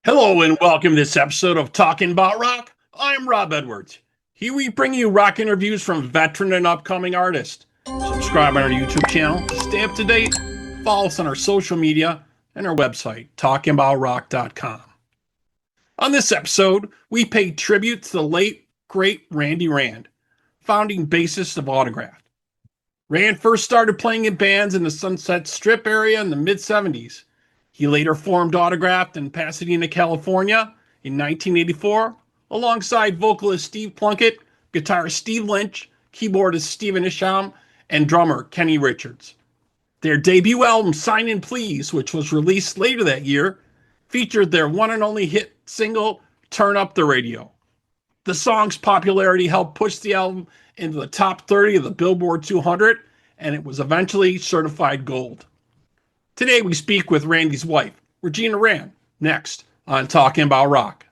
Hello and welcome to this episode of Talking About Rock. I'm Rob Edwards. Here we bring you rock interviews from veteran and upcoming artists. Subscribe on our YouTube channel to stay up to date. Follow us on our social media and our website, talkingaboutrock.com. On this episode, we pay tribute to the late, great Randy Rand, founding bassist of Autograph. Rand first started playing in bands in the Sunset Strip area in the mid-70s. He later formed Autograph in Pasadena, California in 1984, alongside vocalist Steve Plunkett, guitarist Steve Lynch, keyboardist Stephen Isham, and drummer Kenny Richards. Their debut album, Sign In Please, which was released later that year, featured their one and only hit single, Turn Up the Radio. The song's popularity helped push the album into the top 30 of the Billboard 200, and it was eventually certified gold. Today we speak with Randy's wife, Regina Rand, next on Talking About Rock.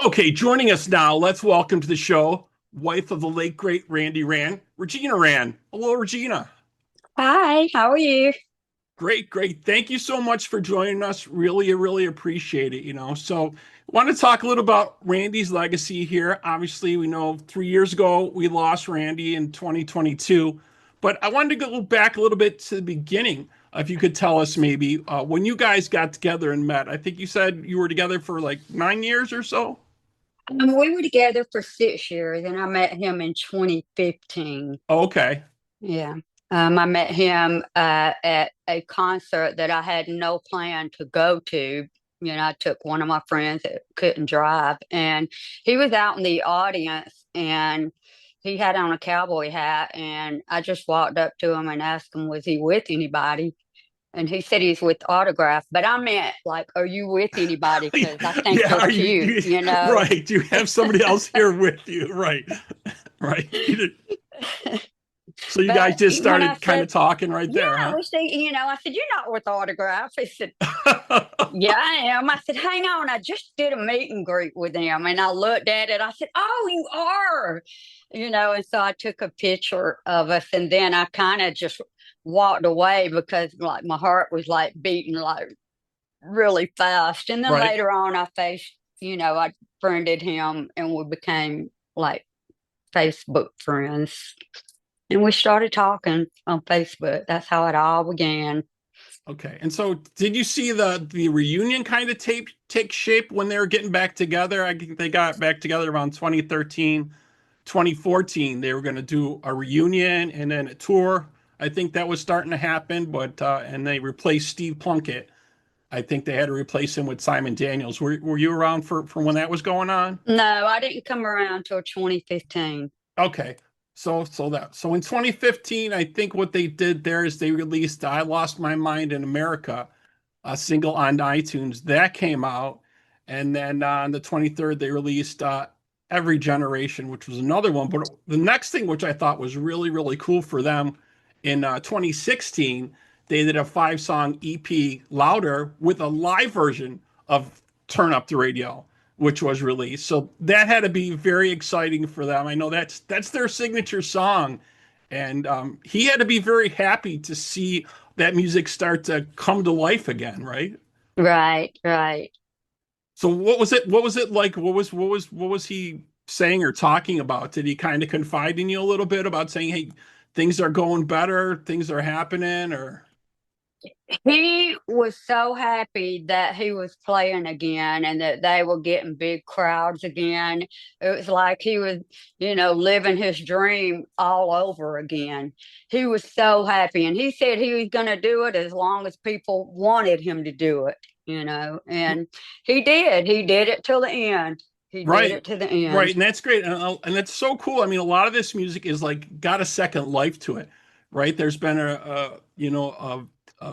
Okay, joining us now, let's welcome to the show, wife of the late, great Randy Rand, Regina Rand. Hello, Regina. Hi, how are you? Great. Thank you so much for joining us. Really appreciate it, So I want to talk a little about Randy's legacy here. Obviously, we know 3 years ago, we lost Randy in 2022, but I wanted to go back a little bit to the beginning. If you could tell us maybe when you guys got together and met. I think you said you were together for like 9 years or so. We were together for 6 years, and I met him in 2015. Oh, okay. Yeah. I met him at a concert that I had no plan to go to. I took one of my friends that couldn't drive, and he was out in the audience, and he had on a cowboy hat, and I just walked up to him and asked him, was he with anybody? And he said he's with Autograph, but I meant like, are you with anybody? Because I think Yeah, they're cute. Right. Do you have somebody else here with you? Right. So you guys just started kind of talking right there, huh? I said, you're not with Autograph. He said, yeah, I am. I said, hang on. I just did a meet and greet with him. And I looked at it. I said, oh, you are. And so I took a picture of us. And then I kind of just walked away because like my heart was like beating like really fast. And then later on, I friended him and we became like Facebook friends. And we started talking on Facebook. That's how it all began. Okay. And so did you see the reunion kind of take shape when they were getting back together? I think they got back together around 2013, 2014. They were going to do a reunion and then a tour. I think that was starting to happen, but and they replaced Steve Plunkett. I think they had to replace him with Simon Daniels. Were you around for when that was going on? No, I didn't come around till 2015. Okay. So in 2015, I think what they did there is they released "I Lost My Mind in America," a single on iTunes that came out, and then on the 23rd they released "Every Generation," which was another one. But the next thing, which I thought was really cool for them, in 2016 they did a 5-song EP, "Louder," with a live version of "Turn Up the Radio," which was released. So that had to be very exciting for them. I know that's their signature song. And he had to be very happy to see that music start to come to life again, right? Right. So what was it like? What was he saying or talking about? Did he kind of confide in you a little bit about saying, hey, things are going better, things are happening, or He was so happy that he was playing again and that they were getting big crowds again. It was like he was, living his dream all over again. He was so happy. And he said he was going to do it as long as people wanted him to do it, and he did. He did it till the end. He did it to the end. Right, and that's great, and that's so cool. I mean, a lot of this music is like got a second life to it, right? There's been a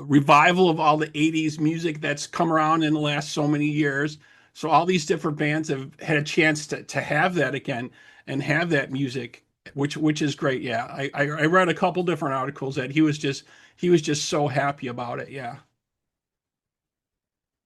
revival of all the 80s music that's come around in the last so many years. So all these different bands have had a chance to have that again and have that music, which is great. Yeah, I read a couple different articles that he was just so happy about it. Yeah.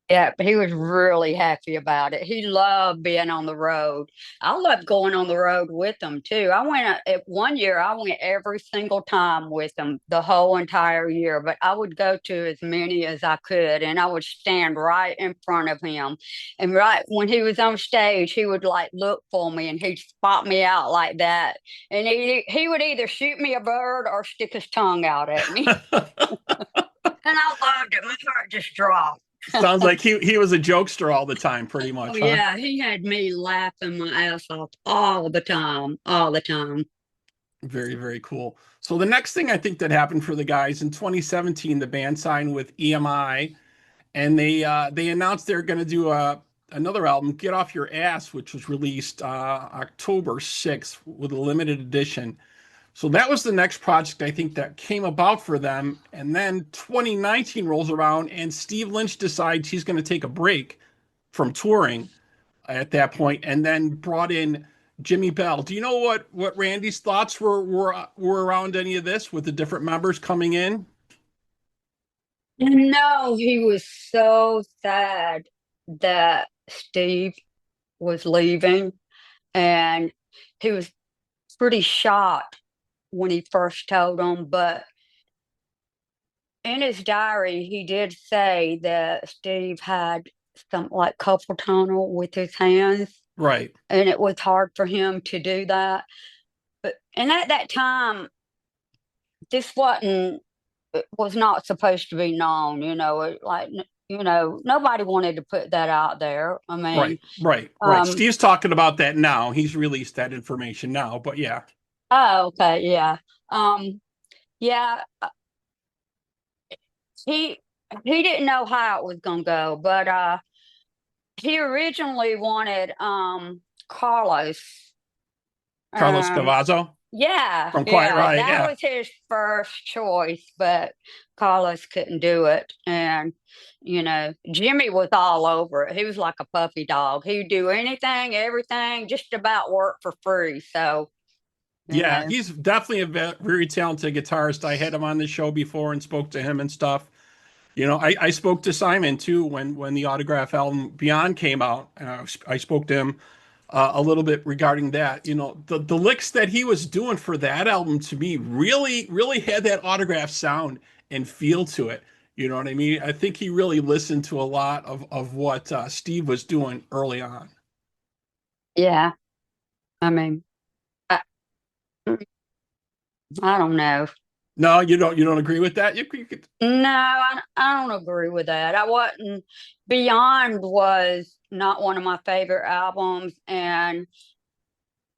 Yeah, he was really happy about it. He loved being on the road. I loved going on the road with him too. I went at one year, I went every single time with him the whole entire year, but I would go to as many as I could and I would stand right in front of him. And right when he was on stage, he would like look for me and he'd spot me out like that. And he would either shoot me a bird or stick his tongue out at me. And I loved it. My heart just dropped. Sounds like he was a jokester all the time, pretty Oh much, huh? yeah, he had me laughing my ass off all the time, all the time. Very, very cool. So the next thing I think that happened for the guys in 2017, the band signed with EMI, and they announced they're going to do another album, Get Off Your Ass, which was released October 6th with a limited edition. So that was the next project I think that came about for them. And then 2019 rolls around, and Steve Lynch decides he's going to take a break from touring at that point, and then brought in Jimmy Bell. Do you know what Randy's thoughts were around any of this with the different members coming in? No, he was so sad that Steve was leaving, and he was pretty shocked when he first told him. But in his diary, he did say that Steve had some like carpal tunnel with his hands, Right, and it was hard for him to do that. But and at that time, this wasn't it was not supposed to be known, nobody wanted to put that out there. I mean, right. um, Steve's talking about that now. He's released that information now, but yeah, oh, okay, yeah, um, yeah, he he didn't know how it was gonna go, but he originally wanted Carlos. Carlos Um, Cavazo yeah, from Quiet yeah, Riot, that yeah, was his first choice, but Carlos couldn't do it. And, Jimmy was all over it. He was like a puppy dog. He would do anything, everything, just about work for free. So, you yeah. know, He's definitely a very talented guitarist. I had him on the show before and spoke to him and stuff. I spoke to Simon too when the autograph album Beyond came out. I spoke to him a little bit regarding that. The licks that he was doing for that album to me really, really had that autograph sound and feel to it. You know what I mean? I think he really listened to a lot of what Steve was doing early on. yeah, I mean, I, I don't know. No, you don't agree with that? You could, No, I don't agree with that. I wasn't, Beyond was not one of my favorite albums. And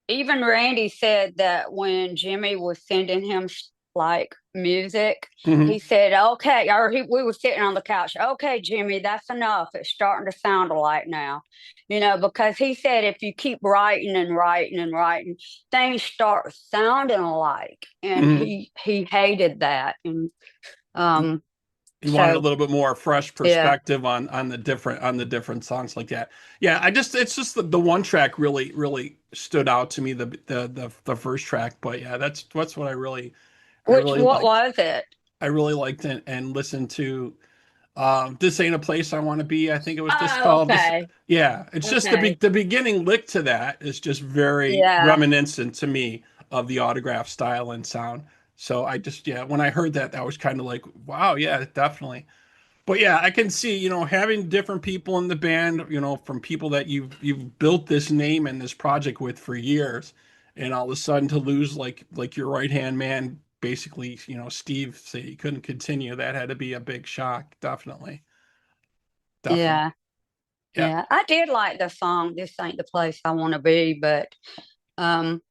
even Randy said that when Jimmy was sending him like music, he mhm. said, "Okay," we were sitting on the couch. "Okay, Jimmy, that's enough. It's starting to sound alike now." Because he said if you keep writing and writing and writing, things start sounding alike, and Mhm. he hated that. And um, He wanted a so little bit more fresh yeah, perspective on the different songs like that. Yeah, it's just the one track really stood out to me, the first track. But yeah, that's what I really what liked. was it? I really liked it and listened to This Ain't a Place I Want to Be. I think it was just Oh, called this. okay, Yeah, it's just okay, the beginning lick to that is just very yeah, reminiscent to me of the autograph style and sound. So I just, yeah, when I heard that, that was kind of like, wow, yeah, definitely. But yeah, I can see, having different people in the band, from people that you've built this name and this project with for years, and all of a sudden to lose like your right hand man, basically, Steve say he couldn't continue. That had to be a big shock. Definitely, definitely. yeah. Yeah, Yeah, I did like the song "This Ain't the Place I Want to Be," but um,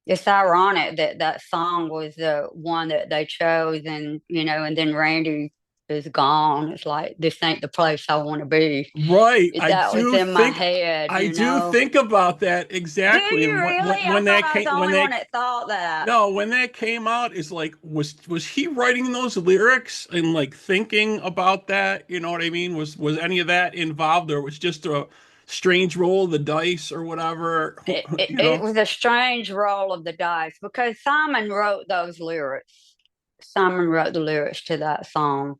it's ironic that that song was the one that they chose, and and then Randy. is gone. It's like this ain't the place I want to be. Right. That was in my head, I you do know. think about that Do exactly. you And really? I when thought that I was came the when only that one that thought that. no, when that came out, is like, was he writing those lyrics and like thinking about that? You know what I mean? Was any of that involved, or was just a strange roll of the dice or whatever? You It know? was a strange roll of the dice because Simon wrote those lyrics. Simon wrote the lyrics to that song,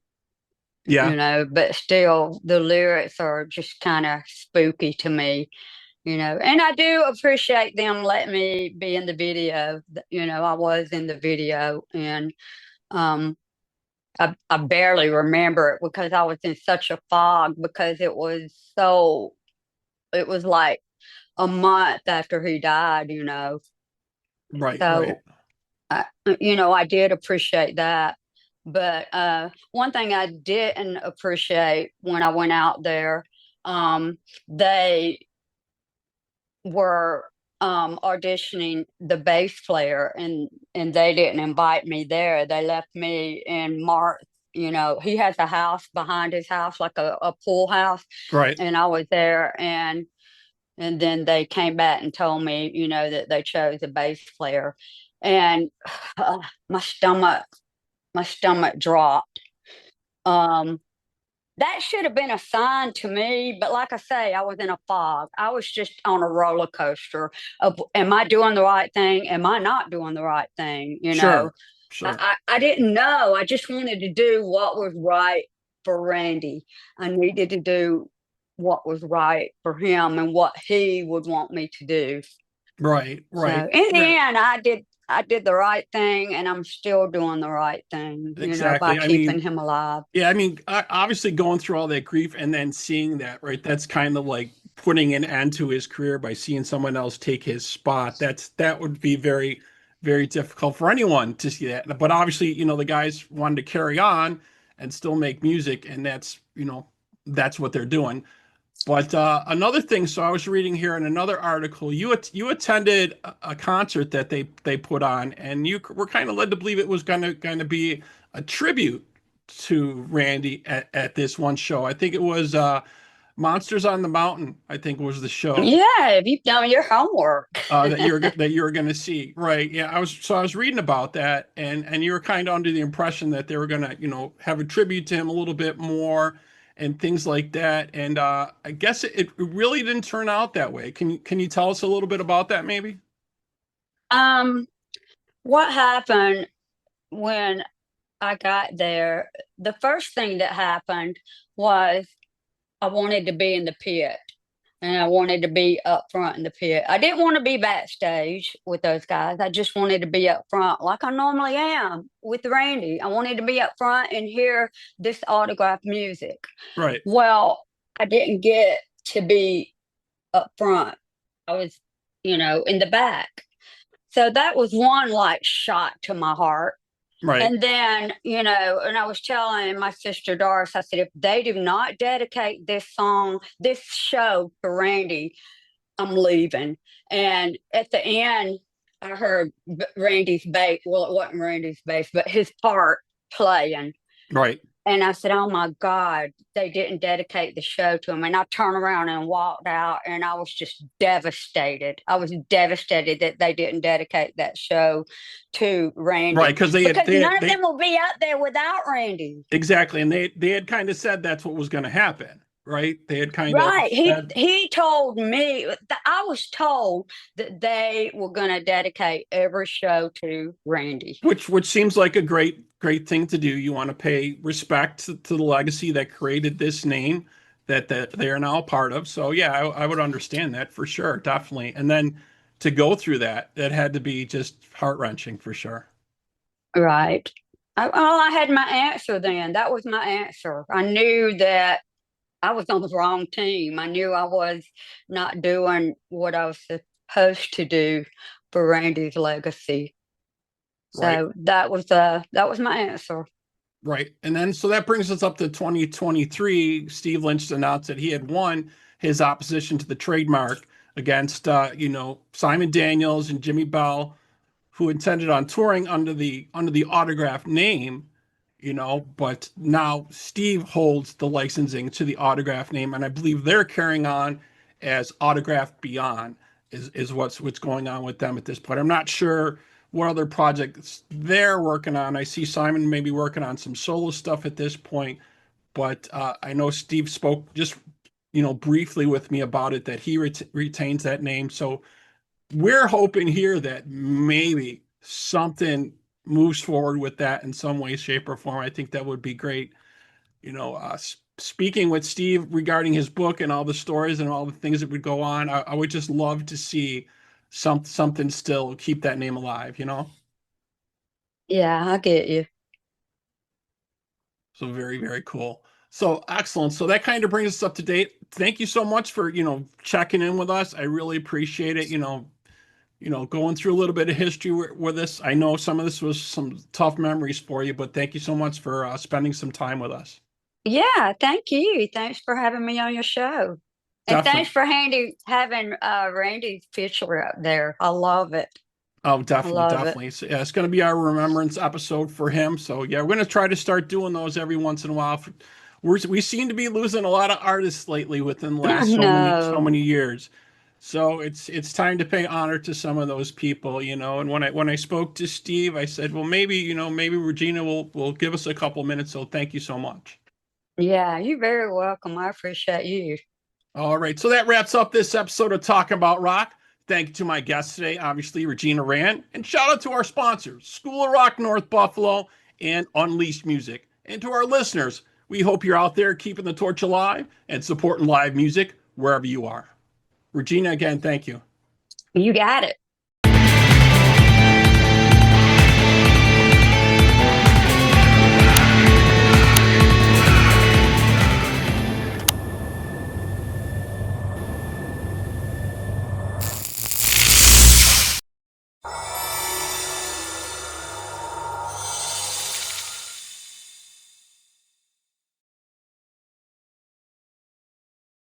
Yeah. but still the lyrics are just kind of spooky to me, and I do appreciate them letting me be in the video. I was in the video, and um, I barely remember it because I was in such a fog because it was like a month after he died. Right. Right. So, I did appreciate that. But one thing I didn't appreciate when I went out there, they were auditioning the bass player, and they didn't invite me there. They left me in Mark. He has a house behind his house, like a pool house, Right. and I was there, and then they came back and told me, that they chose a bass player, and uh, my stomach, my stomach dropped. Um, that should have been a sign to me, but like I say, I was in a fog. I was just on a roller coaster of, am I doing the right thing? Am I not doing the right thing? Sure. Sure. I didn't know. I just wanted to do what was right for Randy. I needed to do what was right for him and what he would want me to do. Right. So Right. in the Right. end, I did the right thing, and I'm still doing the right thing, by Exactly. I keeping mean, him alive. yeah, I mean, obviously going through all that grief and then seeing that, right? That's kind of like putting an end to his career by seeing someone else take his spot. That would be very, very difficult for anyone to see that. But obviously, the guys wanted to carry on and still make music, and that's what they're doing. But another thing, so I was reading here in another article, you attended a concert that they put on, and you were kind of led to believe it was gonna be a tribute to Randy at this one show. I think it was Monsters on the Mountain. I think was the show Yeah, if you've done your homework. that you were going to see, right? Yeah, I was reading about that, and you were kind of under the impression that they were going to have a tribute to him a little bit more and things like that. And I guess it really didn't turn out that way. Can you tell us a little bit about that, maybe? Um, what happened when I got there? The first thing that happened was I wanted to be in the pit, and I wanted to be up front in the pit. I didn't want to be backstage with those guys. I just wanted to be up front like I normally am with Randy. I wanted to be up front and hear this autograph music. Right, Well, I didn't get to be up front. I was, in the back. So that was one like shot to my heart. right, And then, and I was telling my sister Doris, I said, if they do not dedicate this show to Randy, I'm leaving. And at the end, I heard Randy's bass. Well, it wasn't Randy's bass, but his part playing. right. And I said, oh my God, they didn't dedicate the show to him. And I turned around and walked out, and I was just devastated. I was devastated that they didn't dedicate that show to Right, Randy because they had because they none had of them they will be out there without Randy. exactly, and they had kind of said that's what was going to happen, right? They had kind of Right. He said, he told me that I was told that they were going to dedicate every show to Randy. which seems like a great thing to do. You want to pay respect to the legacy that created this name that they are now a part of. So yeah, I would understand that for sure, definitely. And then to go through that had to be just heart-wrenching for sure. Right. I had my answer then. That was my answer. I knew that I was on the wrong team. I knew I was not doing what I was supposed to do for Randy's legacy. Right, So that was my answer. right. And then so that brings us up to 2023. Steve Lynch announced that he had won his opposition to the trademark against Simon Daniels and Jimmy Bell, who intended on touring under the autograph name. but now Steve holds the licensing to the Autograph name, and I believe they're carrying on as Autograph Beyond is what's going on with them at this point. I'm not sure what other projects they're working on. I see Simon maybe working on some solo stuff at this point, but I know Steve spoke just briefly with me about it that he retains that name. So we're hoping here that maybe something moves forward with that in some way, shape, or form. I think that would be great. Speaking with Steve regarding his book and all the stories and all the things that would go on, I would just love to see something still keep that name alive. Yeah, I get you. So very, very cool. So excellent. So that kind of brings us up to date. Thank you so much for, checking in with us. I really appreciate it. Going through a little bit of history with us. I know some of this was some tough memories for you, but thank you so much for spending some time with us. Yeah, thank you. Thanks for having me on your show. And thanks Definitely. for having Randy Fisher up there. I love it. Oh, I definitely, love it. definitely. So, yeah, it's going to be our remembrance episode for him. So yeah, we're going to try to start doing those every once in a while. We seem to be losing a lot of artists lately within the last so No. many years. So it's time to pay honor to some of those people. And when I spoke to Steve, I said, well, maybe Regina will give us a couple minutes. So thank you so much. Yeah, you're very welcome. I appreciate you. All right, so that wraps up this episode of Talking About Rock. Thank you to my guests today, obviously Regina Rand, and shout out to our sponsors, School of Rock North Buffalo and Unleashed Music. And to our listeners, we hope you're out there keeping the torch alive and supporting live music wherever you are. Regina, again, thank you. You got it.